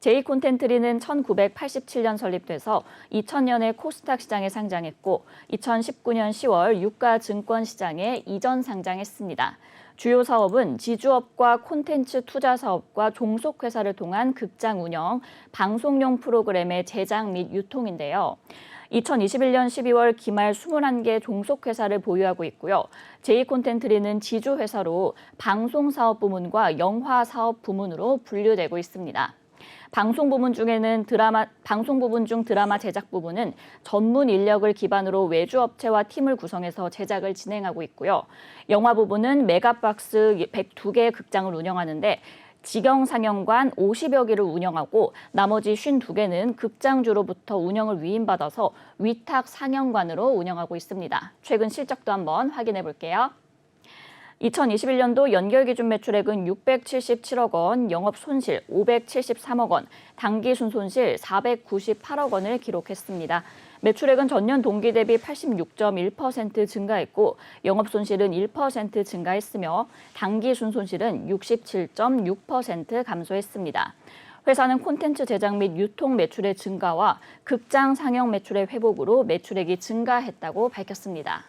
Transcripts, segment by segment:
제이콘텐트리는 1987년 설립돼서 2000년에 코스닥 시장에 상장했고 2019년 10월 유가증권 시장에 이전 상장했습니다. 주요 사업은 지주업과 콘텐츠 투자 사업과 종속회사를 통한 극장 운영, 방송용 프로그램의 제작 및 유통인데요. 2021년 12월 기말 21개 종속회사를 보유하고 있고요. 제이콘텐트리는 지주회사로 방송사업 부문과 영화사업 부문으로 분류되고 있습니다. 방송 부문 중 드라마 제작 부분은 전문 인력을 기반으로 외주 업체와 팀을 구성해서 제작을 진행하고 있고요. 영화 부분은 메가박스 102개 극장을 운영하는데 직영 상영관 50여 개를 운영하고 나머지 52개는 극장주로부터 운영을 위임받아서 위탁 상영관으로 운영하고 있습니다. 최근 실적도 한번 확인해 볼게요. 2021년도 연결 기준 매출액은 677억 원, 영업 손실 573억 원, 당기순 손실 498억 원을 기록했습니다. 매출액은 전년 동기 대비 86.1% 증가했고 영업 손실은 1% 증가했으며 당기순 손실은 67.6% 감소했습니다. 회사는 콘텐츠 제작 및 유통 매출의 증가와 극장 상영 매출의 회복으로 매출액이 증가했다고 밝혔습니다.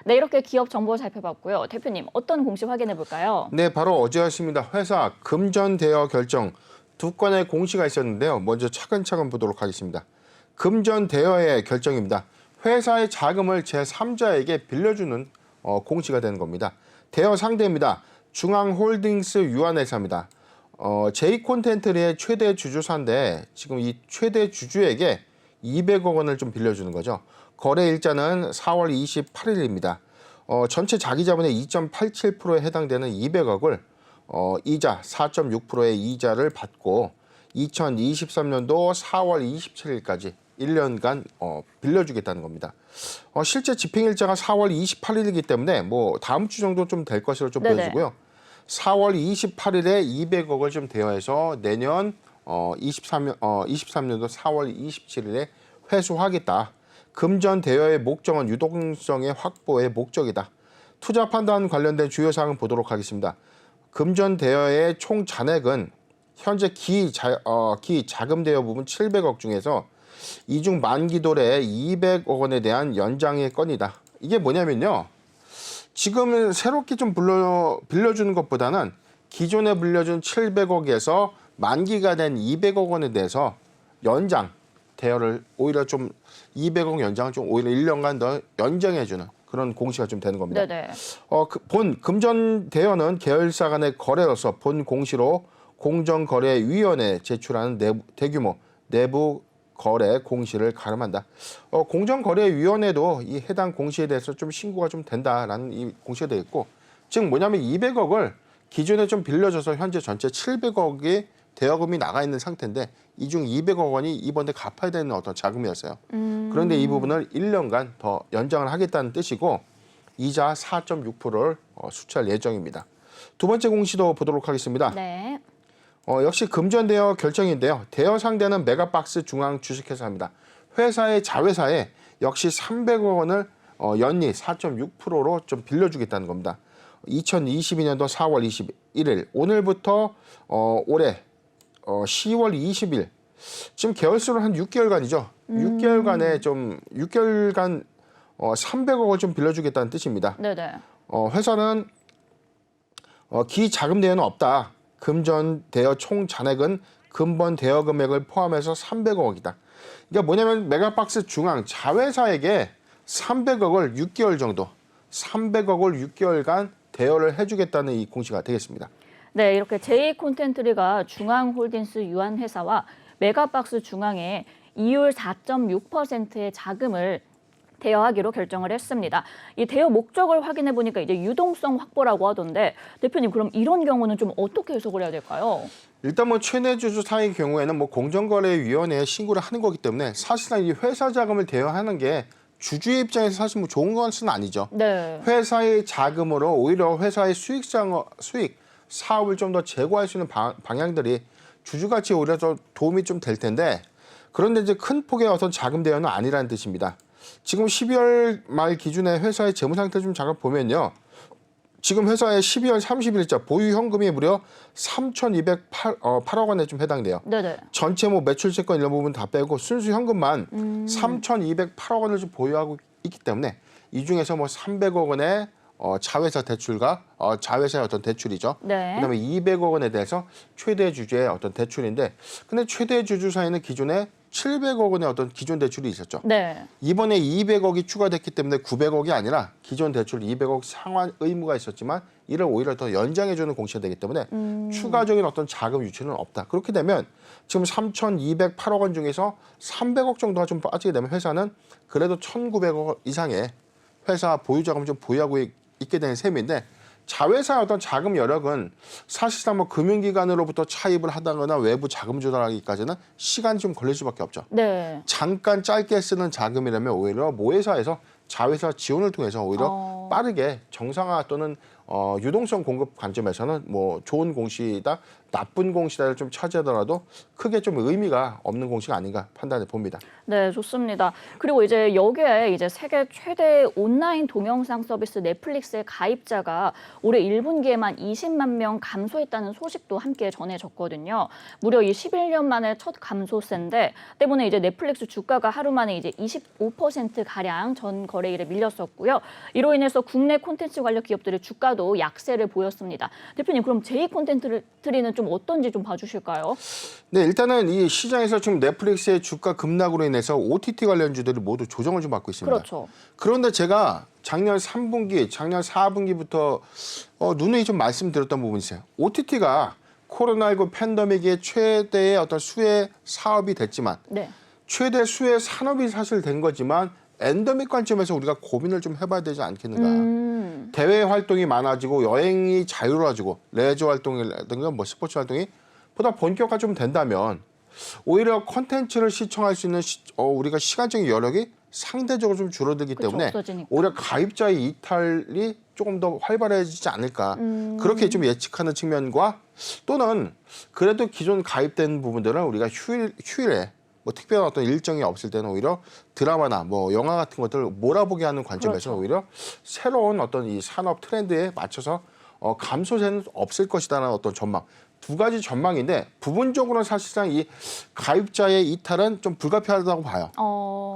네, 이렇게 기업 정보 살펴봤고요. 대표님, 어떤 공시 확인해 볼까요? 네, 바로 어제였습니다. 회사 금전 대여 결정 두 건의 공시가 있었는데요. 먼저 차근차근 보도록 하겠습니다. 금전 대여의 결정입니다. 회사의 자금을 제3자에게 빌려주는 공시가 되는 겁니다. 대여 상대입니다. 중앙홀딩스 유한회사입니다. 제이콘텐트리의 최대 주주사인데 지금 이 최대 주주에게 200억 원을 좀 빌려주는 거죠. 거래 일자는 4월 28일입니다. 전체 자기자본의 2.87%에 해당되는 200억을 이자 4.6%의 이자를 받고 2023년도 4월 27일까지 1년간 빌려주겠다는 겁니다. 실제 집행일자가 4월 28일이기 때문에 뭐 다음 주 정도 좀 될 것으로 좀 보여지고요. 4월 28일에 200억을 좀 대여해서 내년 23년도 4월 27일에 회수하겠다. 금전 대여의 목적은 유동성의 확보의 목적이다. 투자 판단 관련된 주요 사항을 보도록 하겠습니다. 금전 대여의 총 잔액은 현재 기 자금 대여 부분 700억 중에서 이중 만기도래 200억 원에 대한 연장의 건이다. 이게 뭐냐면요. 지금 새롭게 좀 빌려주는 것보다는 기존에 빌려준 700억에서 만기가 된 200억 원에 대해서 연장 대여를 오히려 좀 200억 연장을 좀 오히려 1년간 더 연장해주는 그런 공시가 좀 되는 겁니다. 본 금전 대여는 계열사 간의 거래로서 본 공시로 공정거래위원회에 제출하는 대규모 내부 거래 공시를 가름한다. 공정거래위원회도 이 해당 공시에 대해서 좀 신고가 좀 된다라는 이 공시가 되어 있고, 즉 뭐냐면 200억을 기존에 좀 빌려줘서 현재 전체 700억이 대여금이 나가 있는 상태인데 이 중 200억 원이 이번에 갚아야 되는 어떤 자금이었어요. 그런데 이 부분을 1년간 더 연장을 하겠다는 뜻이고 이자 4.6%를 수취할 예정입니다. 두 번째 공시도 보도록 하겠습니다. 네. 역시 금전 대여 결정인데요. 대여 상대는 메가박스 중앙 주식회사입니다. 회사의 자회사에 역시 300억 원을 연리 4.6%로 좀 빌려주겠다는 겁니다. 2022년도 4월 21일 오늘부터 올해 10월 20일 지금 계열수로 한 6개월간이죠. 6개월간 300억을 좀 빌려주겠다는 뜻입니다. 네네. 회사는 기자금 대여는 없다. 금전 대여 총 잔액은 근본 대여 금액을 포함해서 300억이다. 그러니까 뭐냐면 메가박스 중앙 자회사에게 300억을 6개월 정도, 300억을 6개월간 대여를 해주겠다는 이 공시가 되겠습니다. 네, 이렇게 제이콘텐트리가 중앙홀딩스 유한회사와 메가박스 중앙에 이율 4.6%의 자금을 대여하기로 결정을 했습니다. 이 대여 목적을 확인해 보니까 이제 유동성 확보라고 하던데 대표님 그럼 이런 경우는 좀 어떻게 해석을 해야 될까요? 일단 뭐 최대 주주사의 경우에는 뭐 공정거래위원회에 신고를 하는 거기 때문에 사실상 이 회사 자금을 대여하는 게 주주의 입장에서 사실 뭐 좋은 것은 아니죠. 네. 회사의 자금으로 오히려 회사의 수익 사업을 좀 더 제고할 수 있는 방향들이 주주 가치에 오히려 더 도움이 좀 될 텐데 그런데 이제 큰 폭의 어떤 자금 대여는 아니라는 뜻입니다. 지금 12월 말 기준에 회사의 재무 상태 좀 잠깐 보면요. 지금 회사의 12월 30일자 보유 현금이 무려 3,208억 원에 좀 해당돼요. 네네. 전체 뭐 매출 채권 이런 부분 다 빼고 순수 현금만 3,208억 원을 좀 보유하고 있기 때문에 이 중에서 뭐 300억 원의 자회사 대출과 자회사의 어떤 대출이죠. 네. 그다음에 200억 원에 대해서 최대 주주의 어떤 대출인데, 근데 최대 주주 사이는 기존에 700억 원의 어떤 기존 대출이 있었죠. 네. 이번에 200억이 추가됐기 때문에 900억이 아니라 기존 대출 200억 상환 의무가 있었지만 이를 오히려 더 연장해주는 공시가 되기 때문에 추가적인 어떤 자금 유치는 없다. 그렇게 되면 지금 3,208억 원 중에서 300억 정도가 좀 빠지게 되면 회사는 그래도 1,900억 이상의 회사 보유 자금을 좀 보유하고 있게 되는 셈인데, 자회사의 어떤 자금 여력은 사실상 뭐 금융기관으로부터 차입을 하다거나 외부 자금 조달하기까지는 시간이 좀 걸릴 수밖에 없죠. 네. 잠깐 짧게 쓰는 자금이라면 오히려 모회사에서 자회사 지원을 통해서 오히려 빠르게 정상화 또는 유동성 공급 관점에서는 뭐 좋은 공시다, 나쁜 공시다를 좀 차지하더라도 크게 좀 의미가 없는 공시가 아닌가 판단해 봅니다. 네, 좋습니다. 그리고 이제 여기에 이제 세계 최대 온라인 동영상 서비스 넷플릭스의 가입자가 올해 1분기에만 20만 명 감소했다는 소식도 함께 전해졌거든요. 무려 이 11년 만에 첫 감소세인데 때문에 이제 넷플릭스 주가가 하루 만에 이제 25% 가량 전 거래일에 밀렸었고요. 이로 인해서 국내 콘텐츠 관련 기업들의 주가도 약세를 보였습니다. 대표님, 그럼 제2콘텐츠는 좀 어떤지 좀 봐주실까요? 네, 일단은 이 시장에서 지금 넷플릭스의 주가 급락으로 인해서 OTT 관련주들이 모두 조정을 좀 받고 있습니다. 그렇죠. 그런데 제가 작년 3분기, 작년 4분기부터 누누이 좀 말씀드렸던 부분이 있어요. OTT가 코로나19 팬데믹의 최대의 어떤 수혜 사업이 됐지만 네. 최대 수혜 산업이 사실 된 거지만 엔더믹 관점에서 우리가 고민을 좀 해봐야 되지 않겠는가. 대외 활동이 많아지고 여행이 자유로워지고 레저 활동이라든가 뭐 스포츠 활동이 보다 본격화 좀 된다면 오히려 콘텐츠를 시청할 수 있는 우리가 시간적인 여력이 상대적으로 좀 줄어들기 그쵸, 때문에 없어지니까. 오히려 가입자의 이탈이 조금 더 활발해지지 않을까. 그렇게 좀 예측하는 측면과 또는 그래도 기존 가입된 부분들은 우리가 휴일에 뭐 특별한 어떤 일정이 없을 때는 오히려 드라마나 뭐 영화 같은 것들을 몰아보게 하는 관점에서 그렇죠. 오히려 새로운 어떤 이 산업 트렌드에 맞춰서 감소세는 없을 것이다라는 어떤 전망. 두 가지 전망인데 부분적으로는 사실상 이 가입자의 이탈은 좀 불가피하다고 봐요.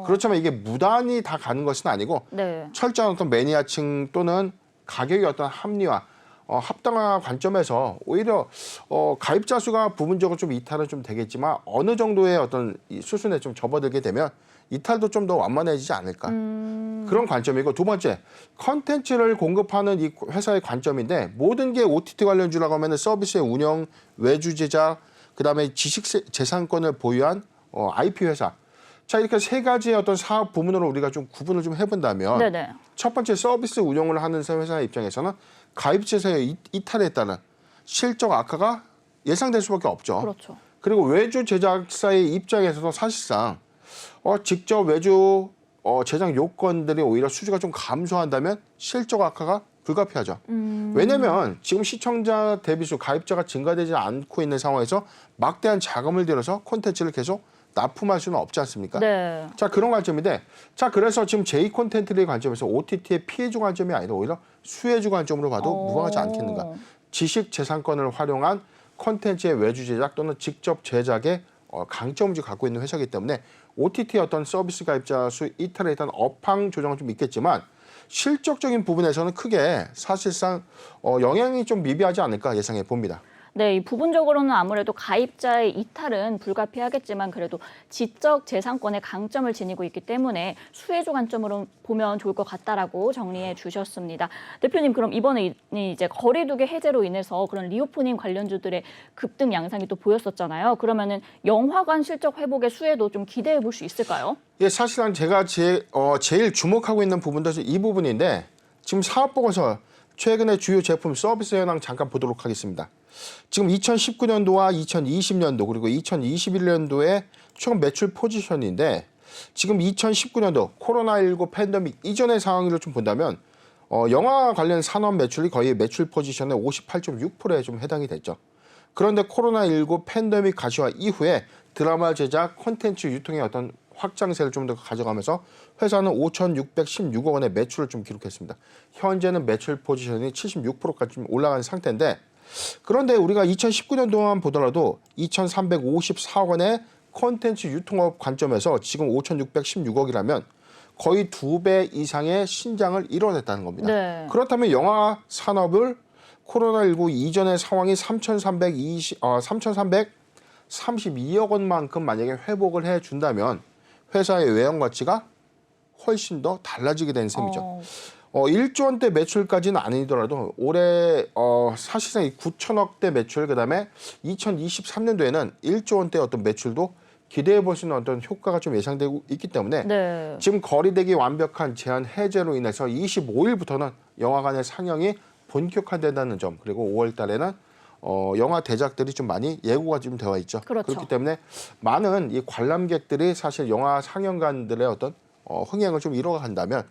그렇지만 이게 무단히 다 가는 것은 아니고 네. 철저한 어떤 매니아층 또는 가격의 어떤 합리화, 합당화 관점에서 오히려 가입자 수가 부분적으로 좀 이탈은 좀 되겠지만 어느 정도의 어떤 이 수순에 좀 접어들게 되면 이탈도 좀 더 완만해지지 않을까. 그런 관점이고, 두 번째, 컨텐츠를 공급하는 이 회사의 관점인데 모든 게 OTT 관련주라고 하면 서비스의 운영, 외주 제작, 그다음에 지식 재산권을 보유한 IP 회사. 자, 이렇게 세 가지의 어떤 사업 부문으로 우리가 좀 구분을 좀 해본다면 네네. 첫 번째 서비스 운영을 하는 회사의 입장에서는 가입자에서의 이탈에 따른 실적 악화가 예상될 수밖에 없죠. 그렇죠. 그리고 외주 제작사의 입장에서도 사실상 직접 외주 제작 요건들이 오히려 수주가 좀 감소한다면 실적 악화가 불가피하죠. 왜냐하면 지금 시청자 대비수 가입자가 증가되지 않고 있는 상황에서 막대한 자금을 들여서 콘텐츠를 계속 납품할 수는 없지 않습니까? 네. 자, 그런 관점인데, 자, 그래서 지금 제2 콘텐츠의 관점에서 OTT의 피해주 관점이 아니라 오히려 수혜주 관점으로 봐도 무방하지 않겠는가. 지식 재산권을 활용한 콘텐츠의 외주 제작 또는 직접 제작의 강점을 갖고 있는 회사이기 때문에 OTT의 어떤 서비스 가입자 수 이탈에 대한 업황 조정은 좀 있겠지만 실적적인 부분에서는 크게 사실상 영향이 좀 미비하지 않을까 예상해 봅니다. 네, 이 부분적으로는 아무래도 가입자의 이탈은 불가피하겠지만 그래도 지적 재산권의 강점을 지니고 있기 때문에 수혜주 관점으로 보면 좋을 것 같다라고 정리해 주셨습니다. 대표님, 그럼 이번에 이제 거리두기 해제로 인해서 그런 리오프닝 관련주들의 급등 양상이 또 보였었잖아요. 그러면은 영화관 실적 회복의 수혜도 좀 기대해 볼 수 있을까요? 예, 사실상 제가 제일 주목하고 있는 부분도 이 부분인데, 지금 사업보고서 최근에 주요 제품 서비스 현황 잠깐 보도록 하겠습니다. 지금 2019년도와 2020년도 그리고 2021년도의 총 매출 포지션인데, 지금 2019년도 코로나19 팬데믹 이전의 상황을 좀 본다면 영화 관련 산업 매출이 거의 매출 포지션의 58.6%에 좀 해당이 됐죠. 그런데 코로나19 팬데믹 가시화 이후에 드라마 제작, 콘텐츠 유통의 어떤 확장세를 좀 더 가져가면서 회사는 5,616억 원의 매출을 좀 기록했습니다. 현재는 매출 포지션이 76%까지 좀 올라간 상태인데 그런데 우리가 2019년도만 보더라도 2,354억 원의 콘텐츠 유통업 관점에서 지금 5,616억이라면 거의 2배 이상의 신장을 이뤄냈다는 겁니다. 네. 그렇다면 영화 산업을 코로나19 이전의 상황이 3,332억 원만큼 만약에 회복을 해준다면 회사의 외형 가치가 훨씬 더 달라지게 된 셈이죠. 1조 원대 매출까지는 아니더라도 올해 사실상 이 9천억대 매출 그다음에 2023년도에는 1조 원대 어떤 매출도 기대해 볼 수 있는 어떤 효과가 좀 예상되고 있기 때문에 네. 지금 거리대기 완벽한 제한 해제로 인해서 25일부터는 영화관의 상영이 본격화된다는 점 그리고 5월 달에는 영화 대작들이 좀 많이 예고가 좀 되어 있죠. 그렇죠. 그렇기 때문에 많은 이 관람객들이 사실 영화 상영관들의 어떤 흥행을 좀 이뤄간다면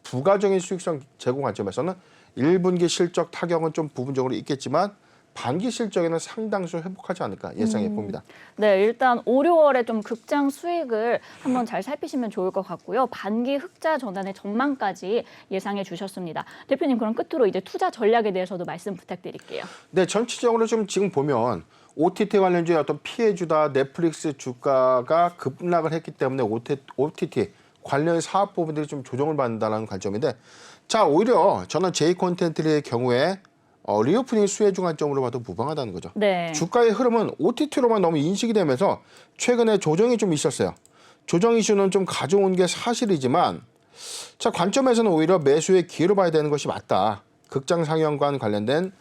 부가적인 수익성 제공 관점에서는 1분기 실적 타격은 좀 부분적으로 있겠지만 반기 실적에는 상당수 회복하지 않을까 예상해 봅니다. 네, 일단 5, 6월에 좀 극장 수익을 한번 잘 살피시면 좋을 것 같고요. 반기 흑자 전환의 전망까지 예상해 주셨습니다. 대표님, 그럼 끝으로 이제 투자 전략에 대해서도 말씀 부탁드릴게요. 네, 전체적으로 좀 지금 보면 OTT 관련주의 어떤 피해주다 넷플릭스 주가가 급락을 했기 때문에 OTT 관련 사업 부분들이 좀 조정을 받는다는 관점인데 자, 오히려 저는 J 콘텐츠의 경우에 리오프닝 수혜주 관점으로 봐도 무방하다는 거죠. 네. 주가의 흐름은 OTT로만 너무 인식이 되면서 최근에 조정이 좀 있었어요. 조정 이슈는 좀 가져온 게 사실이지만 자 관점에서는 오히려 매수의 기회로 봐야 되는 것이 맞다. 극장 상영관 관련된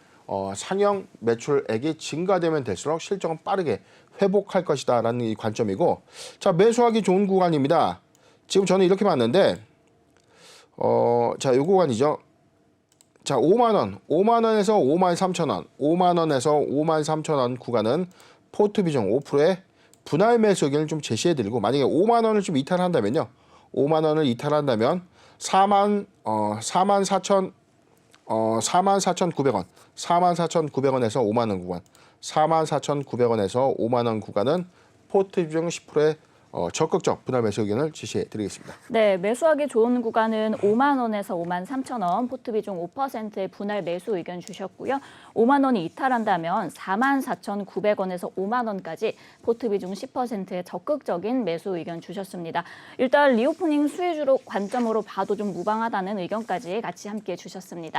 상영 매출액이 증가되면 될수록 실적은 빠르게 회복할 것이다라는 이 관점이고 자 매수하기 좋은 구간입니다. 지금 저는 이렇게 봤는데 자 이 구간이죠. 자, 5만 원, 5만 원에서 5만 3천 원, 5만 원에서 5만 3천 원 구간은 포트 비중 5%의 분할 매수 의견을 좀 제시해 드리고 만약에 5만 원을 좀 이탈한다면요. 5만 원을 이탈한다면 4만 4,900원, 44,900원에서 5만 원 구간, 44,900원에서 5만 원 구간은 포트 비중 10%의 적극적 분할 매수 의견을 지시해 드리겠습니다. 네, 매수하기 좋은 구간은 5만 원에서 5만 3천 원, 포트 비중 5%의 분할 매수 의견 주셨고요. 5만 원이 이탈한다면 4만 4,900원에서 5만 원까지 포트 비중 10%의 적극적인 매수 의견 주셨습니다. 일단 리오프닝 수혜주로 관점으로 봐도 좀 무방하다는 의견까지 같이 함께 주셨습니다.